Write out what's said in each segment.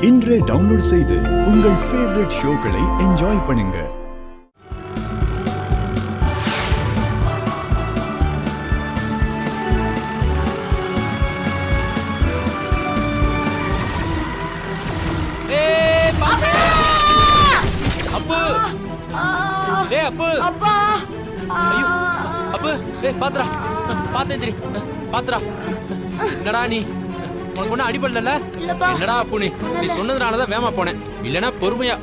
இன்றே டவுன்லோட் செய்து உங்கள் ஃபேவரட் ஷோக்களை என்ஜாய் பண்ணுங்க. என்னடா நீ உனக்கு ஒன்னும் அடிபடல? என்னடா அப்பு நீ சொன்னதுனாலதான் வேமா போனேன், இல்லனா பொறுமையா.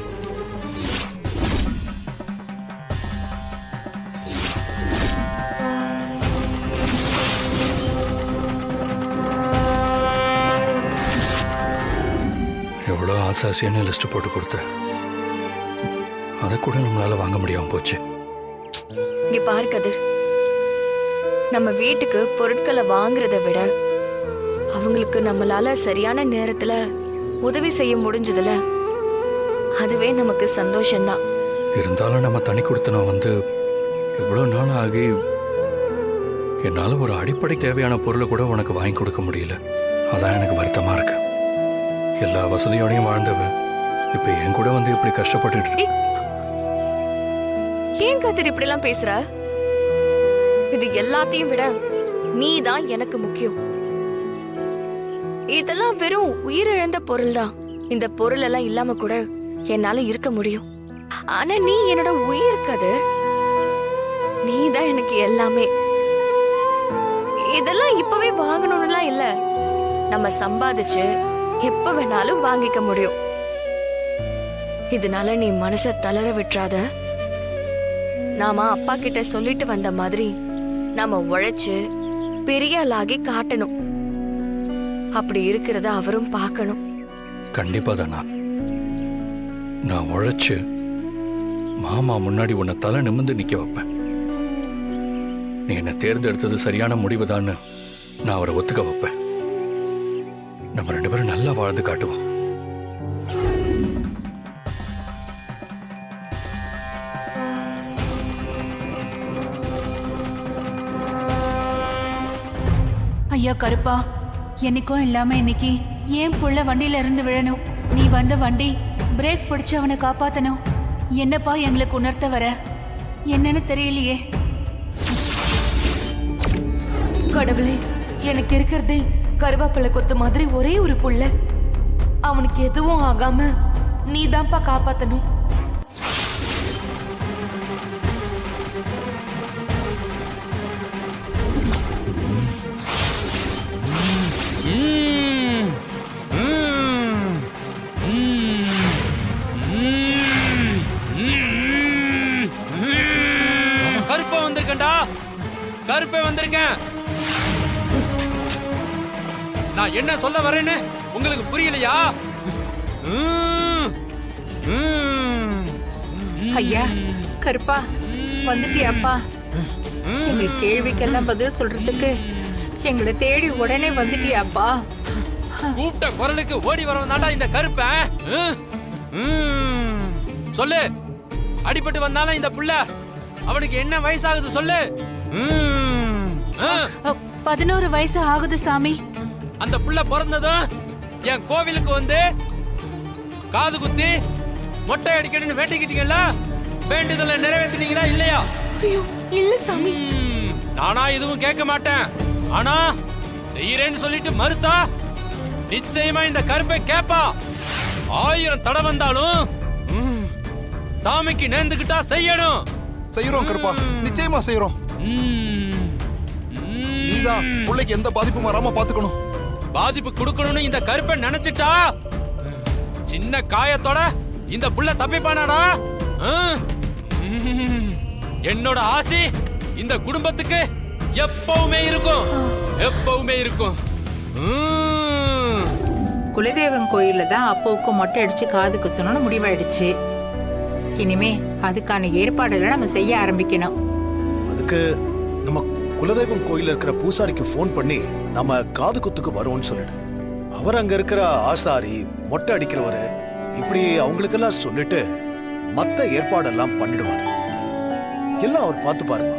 எவ்வளோ ஆசாசியான லிஸ்ட் போட்டு கொடுத்த, அதை கூட நம்மளால வாங்க முடியாம போச்சு. இங்க பாரு கதிர், நம்ம வீட்டுக்கு பொருட்களை வாங்குறத விட அவங்களுக்கு நம்மளால சரியான நேரத்துல உதவி செய்ய முடிஞ்சதுல அதுவே நமக்கு சந்தோஷம்தான். இருந்தாலும் நம்ம தனி கொடுத்தனம் இவ்வளோ நாள் ஆகி என்னால் ஒரு அடிப்படை தேவையான பொருளை கூட உனக்கு வாங்கி கொடுக்க முடியல. அதான் எனக்கு வருத்தமா இருக்கு. எல்லா வசதியோடையும் வாழ்ந்தவ இப்ப என் கூட இப்படி கஷ்டப்பட்டு. ஏன் கதிர் இப்படி எல்லாம் பேசுற? இது எல்லாத்தையும் விட நீ தான் எனக்கு முக்கியம். இதெல்லாம் வெறும் உயிரிழந்த பொருள் தான். இந்த பொருள் எல்லாம் இல்லாம கூட என்னால இருக்க முடியும். ஆனா நீ என்னோட உயிர் கதிர். நீ தான் எனக்கு எல்லாமே. இதெல்லாம் இப்பவே வாங்கணும்னுலாம் இல்ல, நம்ம சம்பாதிச்சு எப்ப வேணாலும் வாங்கிக்க முடியும். இதனால நீ மனச தளர விட்டுறாத. நாம அப்பா கிட்ட சொல்லிட்டு வந்த மாதிரி நாம உழைச்சு பெரிய ஆளாகி காட்டணும். அப்படி இருக்கிறத அவரும் பார்க்கணும். கண்டிப்பா தானா. நான் உழைச்சு மாமா முன்னாடி உன்னை தலை நிமிர்ந்து நிக்க வைப்பேன். நீ என்னை தேர்ந்தெடுத்தது சரியான முடிவுதான்னு நான் அவரை ஒத்துக்க வைப்பேன். நம்ம 2 பேரும் நல்லா வாழ்ந்து காட்டுவோம். ஐயா கருப்பா, என்னைக்கும் இல்லாம இன்னைக்கு ஏன் புள்ள வண்டியில இருந்து விழணும். நீ வந்த வண்டி பிரேக் பிடிச்சு அவனை காப்பாத்தணும். என்னப்பா எங்களுக்கு உணர்த்த வர? என்னன்னு தெரியலையே. கடவுளே, எனக்கு இருக்கிறதே கருவேப்பிலை கொத்து மாதிரி ஒரே ஒரு புள்ள. அவனுக்கு எதுவும் ஆகாம நீ தான்ப்பா காப்பாத்தணும். கருப்பை வந்திருக்கேன்டா, கருப்பை வந்திருக்கேன். நான் என்ன சொல்ல வரேன்னு உங்களுக்கு புரியலையா? ஐயா கருப்பா, வந்துட்டியாப்பா? எங்க கேள்விக்கெல்லாம் பதில் சொல்றதுக்கு எங்களை தேடி உடனே வந்துட்டியாப்பா? கூப்பிட்ட குரலுக்கு ஓடி வரவனாடா இந்த கருப்பை. சொல்லு, அடிபட்டு வந்தாலும் இந்த புள்ள, அவனுக்கு என்ன வயசாகுது சொல்லு? 11 வயசு ஆகுது சாமி. அந்த புள்ள பிறந்ததும் என் கோவிலுக்கு காது குத்தி மொட்டை அடிக்கணும்னு வேண்டிக்கிட்டீங்களா? வேண்டுதலை நிறைவேற்றினீங்களா இல்லையா? ஐயோ இல்ல சாமி, நானா எதுவும் கேட்க மாட்டேன். ஆனா செய்யறேன்னு சொல்லிட்டு மறுத்தா நிச்சயமா இந்த கருப்பை கேப்பா. 1000 தடை வந்தாலும் சாமிக்கு நேர்ந்துகிட்டா செய்யணும். செய்யறோம் கருப்பா, நிச்சயமா செய்யறோம். நீதான் பிள்ளைக்கு எந்த பாதிப்பும் வராம பாத்துக்கணும். பாதிப்பு கொடுக்கணும்னு இந்த கருப்பை நினைச்சிட்டா சின்ன காயத்தோட இந்த புள்ள தப்பிப்பானாடா. என்னோட ஆசி இந்த குடும்பத்துக்கு எப்பவுமே இருக்கும், எப்பவுமே இருக்கும். குலதெய்வம் கோயில்ல தான் அப்பாவுக்கு மொட்டை அடிச்சு காது குத்தணும்னு முடிவாயிடுச்சு. இனிமே அதுக்கான ஏற்பாடுகளை நம்ம செய்ய ஆரம்பிக்கணும். அதுக்கு நம்ம குலதெய்வம் கோயில்ல இருக்கிற பூசாரிக்கு போன் பண்ணி நம்ம காது குத்துக்கு வருவோம்னு சொல்லிடு. அவர் அங்க இருக்கிற ஆசாரி, மொட்டை அடிக்கிறவரு, இப்படி அவங்களுக்கெல்லாம் சொல்லிட்டு மத்த ஏற்பாடெல்லாம் பண்ணிடுவாரு. எல்லாம் அவர் பார்த்து பாருமா.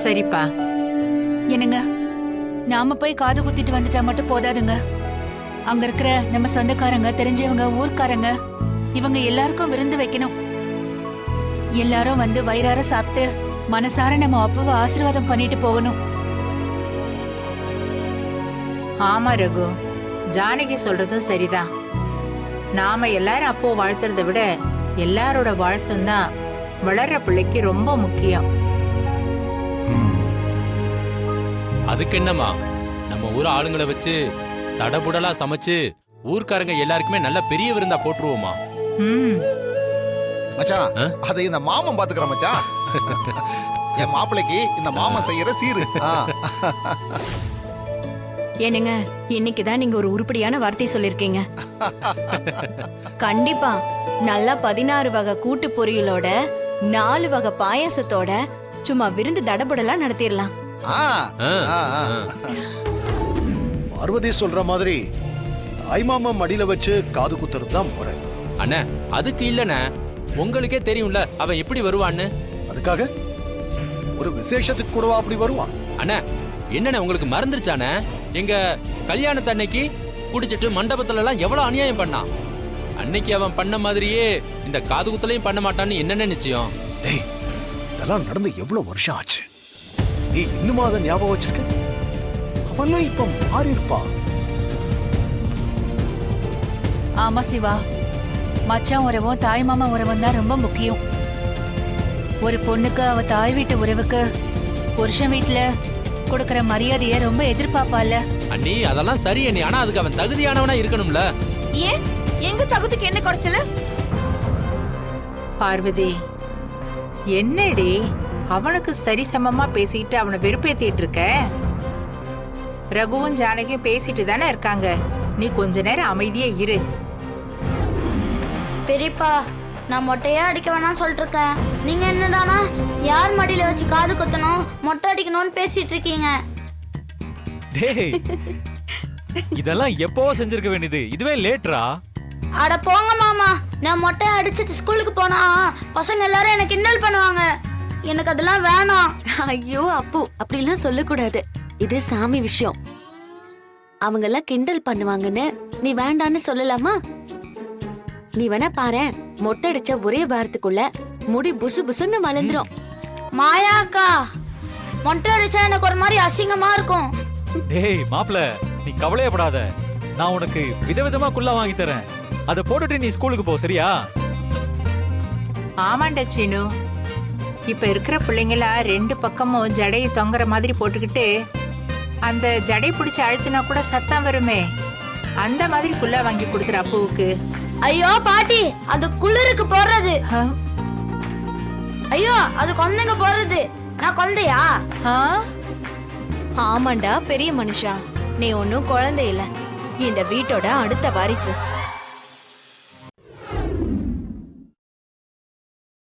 சரிப்பா. என்னங்க, நாம போய் காது குத்திட்டு வந்துட்டா மட்டும் போதாதுங்க. அங்க இருக்கிற நம்ம சொந்தக்காரங்க, தெரிஞ்சவங்க, ஊர்க்காரங்க இவங்க எல்லாருக்கும் விருந்து வைக்கணும். எல்லாரும் வந்து வயிறார சாப்பிட்டு மனசார நம்ம அப்பாவை ஆசீர்வாதம் பண்ணிட்டு போகணும். ஆமா ரகு, ஜானகி சொல்றதும் சரிதான். நாம எல்லாரும் அப்போ வாழ்த்துறதை விட எல்லாரோட வாழ்த்தும் தான் வளர்ற பிள்ளைக்கு ரொம்ப முக்கியம். அதுக்கு என்னம்மா, நம்ம ஊர் ஆளுங்களை வச்சு தடபுடலா சமைச்சு ஊர்க்காரங்க எல்லாருக்குமே நல்ல பெரிய விருந்தா போட்டுருவோமா? மச்சான், அதை இந்த மாமன் பாத்துக்கிறேன் மச்சான். என் மாப்பிள்ளைக்கு இந்த மாமன் செய்யற சீரு. ஏனுங்க, இன்னைக்குதான் நீங்க ஒரு உருப்படியான வார்த்தை சொல்லிருக்கீங்க. கண்டிப்பா நல்லா 16 வகை கூட்டு பொரியலோட 4 வகை பாயாசத்தோட சும்மா விருந்து தடபுடலாம் நடத்திடலாம். பார்வதி சொல்ற மாதிரி தாய்மாமா மடியில வச்சு காது குத்துறது தான் முறை. அண்ணா, அதுக்கு இல்லண்ணே, உங்களுக்கே தெரியும்ல அவன் எப்படி வருவான்னு. அதுக்காக ஒரு விசேஷத்துக்கு கூடவா அப்படி வருவான்? அண்ணா, என்னண்ணே உங்களுக்கு மறந்துருச்சானே? எங்க கல்யாணத்து அன்னைக்கு குடிச்சிட்டு மண்டபத்துல எல்லாம் எவ்வளவு அநியாயம் பண்ணான். அன்னைக்கு அவன் பண்ண மாதிரியே இந்த காது குத்தலையும் பண்ண மாட்டான்னு என்னென்ன நிச்சயம்? டேய், இதெல்லாம் நடந்து எவ்வளவு வருஷம் ஆச்சு, நீ இன்னுமா அதை ஞாபகம் வச்சிருக்க? அவெல்லாம் இப்ப மாறி இருப்பான். ஆமா சிவா, மச்சான் உறவும் தாய் மாமா உறவும் தான் ரொம்ப முக்கியம். ஒரு பொண்ணுக்கு அவ தாய் வீட்டு உறவுக்கு புருஷன் வீட்டுல கொடுக்கற மரியாதைய ரொம்ப எதிர்பார்ப்பால. அண்ணி, அதெல்லாம் சரி அண்ணி, ஆனா அதுக்கு அவன் தகுதியானவனா இருக்கணும்ல. ஏன் எங்க தகுதிக்கு என்ன குறைச்சல? பார்வதி, என்னடி அவனுக்கு சரிசமமா பேசிட்டு அவனை வெறுப்பேத்திட்டு இருக்க? ரகுவும் ஜானகியும் பேசிட்டு தானே இருக்காங்க, நீ கொஞ்ச நேரம் அமைதியா இரு. பெரியப்பா, நான் மொட்டையா அடிக்க வேணாம் சொல்லிட்டு இருக்கேன். நீங்க என்னடானா யார் மடியில வச்சு காது குத்தணும், மொட்டை அடிக்கணும்னு பேசிட்டு இருக்கீங்க. டேய், இதெல்லாம் எப்பவோ செஞ்சிருக்க வேண்டியது, இதுவே லேட்ரா. அட போங்க மாமா, நான் மொட்டையை அடிச்சிட்டு ஸ்கூலுக்கு போனா பசங்க எல்லாரும் எனக்கு கிண்டல் பண்ணுவாங்க. எனக்கு அதெல்லாம் வேணாம். ஐயோ அப்பு, அப்படிலாம் சொல்லக்கூடாது. இது சாமி விஷயம். அவங்க எல்லாம் கிண்டல் பண்ணுவாங்கன்னு நீ வேண்டான்னு சொல்லலாமா? நீ வேணா பாரு, மொட்டை அடிச்ச ஒரே வாரத்துக்குள்ள முடி புசு புசுன்னு வளர்ந்துரும். மாயாக்கா, மொட்டை அடிச்சா எனக்கு ஒரு மாதிரி அசிங்கமா இருக்கும். டேய் மாப்ள, நீ கவலையப்படாத, நான் உனக்கு விதவிதமா குல்லா வாங்கி தரேன். அதை போட்டுட்டு நீ ஸ்கூலுக்கு போ, சரியா? ஆமாண்டா சீனு, இப்ப இருக்கிற பிள்ளைங்களா 2 பக்கமும் ஜடையை தொங்குற மாதிரி போட்டுக்கிட்டு அந்த ஜடை பிடிச்சு அழுத்தினா கூட சத்தம் வருமே, அந்த மாதிரி குல்லா வாங்கி கொடுக்குற அப்புவுக்கு. ஐயோ பாட்டி, அது குளிருக்கு போடுறது. ஐயோ, அது குழந்தைங்க போடுறது. நான் குழந்தையா? ஆமாண்டா பெரிய மனுஷா, நீ ஒன்னும் குழந்தை இல்ல, இந்த வீட்டோட அடுத்த வாரிசு.